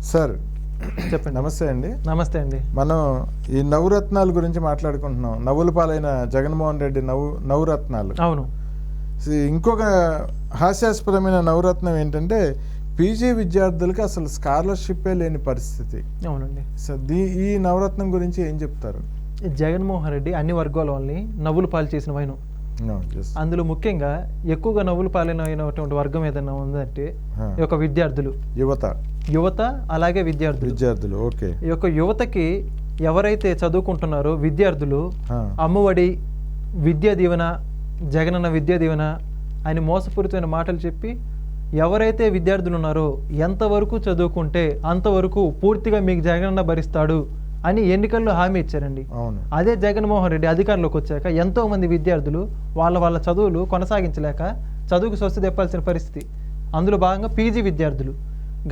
Sir చెప్పండి. నమస్తే అండి. నమస్తే అండి. మనం ఈ నవరత్నాల గురించి మాట్లాడుకుంటున్నాం. నవ్వుల పాలైన జగన్మోహన్ రెడ్డి నవరత్నాలు. అవును. ఇంకొక హాస్యాస్పదమైన నవరత్నం ఏంటంటే పీజీ విద్యార్థులకి అసలు స్కాలర్షిప్పే లేని పరిస్థితి. అవునండి. సో ఈ నవరత్నం గురించి ఏం చెప్తారు? జగన్మోహన్ రెడ్డి అన్ని వర్గాల వాళ్ళని నవ్వులు పాలు చేసిన వైను. అందులో ముఖ్యంగా ఎక్కువగా నవ్వులు పాలైనటువంటి వర్గం ఏదైనా ఉందంటే ఈ యొక్క విద్యార్థులు, యువత అలాగే విద్యార్థులు. ఓకే. ఈ యొక్క యువతకి ఎవరైతే చదువుకుంటున్నారో విద్యార్థులు అమ్మఒడి, విద్యా దీవెన, జగనన్న విద్యా దీవెన అని మోసపూరితమైన మాటలు చెప్పి ఎవరైతే విద్యార్థులు ఉన్నారో ఎంతవరకు చదువుకుంటే అంతవరకు పూర్తిగా మీకు జగనన్న భరిస్తాడు అని ఎన్నికల్లో హామీ ఇచ్చారండి. అదే జగన్మోహన్ రెడ్డి అధికారంలోకి వచ్చాక ఎంతో మంది విద్యార్థులు వాళ్ళ చదువులు కొనసాగించలేక చదువుకు స్వస్తి తెప్పాల్సిన పరిస్థితి. అందులో భాగంగా పీజీ విద్యార్థులు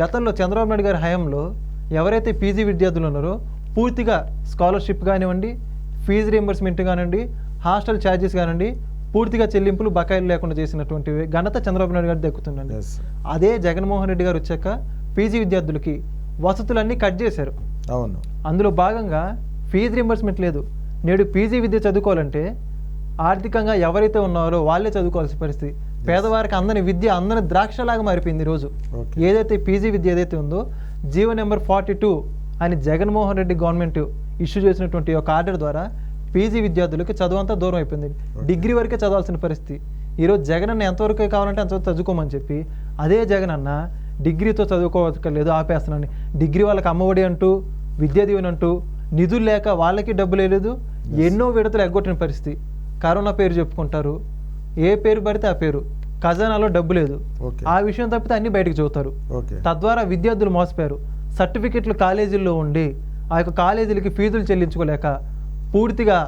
గతంలో చంద్రబాబు నాయుడు గారి హయాంలో ఎవరైతే పీజీ విద్యార్థులు ఉన్నారో పూర్తిగా స్కాలర్షిప్ కానివ్వండి, ఫీజు రియంబర్స్మెంట్ కానివ్వండి, హాస్టల్ ఛార్జెస్ కానివ్వండి, పూర్తిగా చెల్లింపులు బకాయిలు లేకుండా చేసినటువంటి ఘనత చంద్రబాబు నాయుడు గారు దక్కుతుందండి. అదే జగన్మోహన్ రెడ్డి గారు వచ్చాక పీజీ విద్యార్థులకి వసతులన్నీ కట్ చేశారు. అవును. అందులో భాగంగా ఫీజు రియంబర్స్మెంట్ లేదు. నేడు పీజీ విద్య చదువుకోవాలంటే ఆర్థికంగా ఎవరైతే ఉన్నారో వాళ్ళే చదువుకోవాల్సిన పరిస్థితి. పేదవారికి అందని విద్య అందని ద్రాక్షలాగా మారిపోయింది ఈరోజు. ఏదైతే పీజీ విద్య ఏదైతే ఉందో జీవో నెంబర్ 42 అని జగన్మోహన్ రెడ్డి గవర్నమెంట్ ఇష్యూ చేసినటువంటి ఒక ఆర్డర్ ద్వారా పీజీ విద్యార్థులకి చదువు అంతా దూరం అయిపోయింది. డిగ్రీ వరకే చదవాల్సిన పరిస్థితి. ఈరోజు జగన్ అన్న ఎంతవరకు కావాలంటే అంతవరకు చదువుకోమని చెప్పి అదే జగన్ అన్న డిగ్రీతో చదువుకోవట్లేదు ఆపేస్తున్నాను. డిగ్రీ వాళ్ళకి అమ్మఒడి అంటూ, విద్యా దీవెన అంటూ నిధులు లేక వాళ్ళకి డబ్బులు లేదు. ఎన్నో విడతలు ఎగ్గొట్టిన పరిస్థితి. కరోనా పేరు చెప్పుకుంటారు, ఏ పేరు పడితే ఆ పేరు, ఖజానాలో డబ్బు లేదు. ఆ విషయం తప్పితే అన్ని బయటకు చెబుతారు. తద్వారా విద్యార్థులు మోసపోయారు. సర్టిఫికెట్లు కాలేజీల్లో ఉండి ఆ యొక్క కాలేజీలకి ఫీజులు చెల్లించుకోలేక పూర్తిగా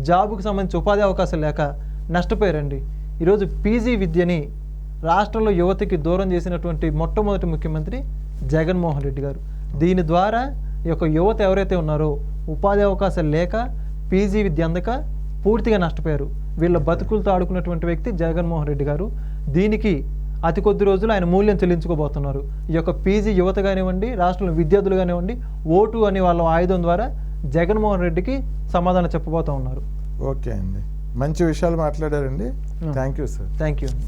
జాబుకు సంబంధించి ఉపాధి అవకాశాలు లేక నష్టపోయారండి. ఈరోజు పీజీ విద్యని రాష్ట్రంలో యువతకి దూరం చేసినటువంటి మొట్టమొదటి ముఖ్యమంత్రి జగన్మోహన్ రెడ్డి గారు. దీని ద్వారా ఈ యొక్క యువత ఎవరైతే ఉన్నారో ఉపాధి అవకాశాలు లేక పీజీ విద్య అందక పూర్తిగా నష్టపోయారు. వీళ్ళ బతుకులతో ఆడుకున్నటువంటి వ్యక్తి జగన్మోహన్ రెడ్డి గారు. దీనికి అతి కొద్ది రోజులు ఆయన మూల్యం చెల్లించుకోబోతున్నారు. ఈ యొక్క పీజీ యువత కానివ్వండి, రాష్ట్రంలో విద్యార్థులు కానివ్వండి, ఓటు అనే వాళ్ళ ఆయుధం ద్వారా జగన్మోహన్ రెడ్డికి సమాధానం చెప్పబోతూ ఉన్నారు. ఓకే అండి, మంచి విషయాలు మాట్లాడారండి. Thank you sir. Thank you అండి.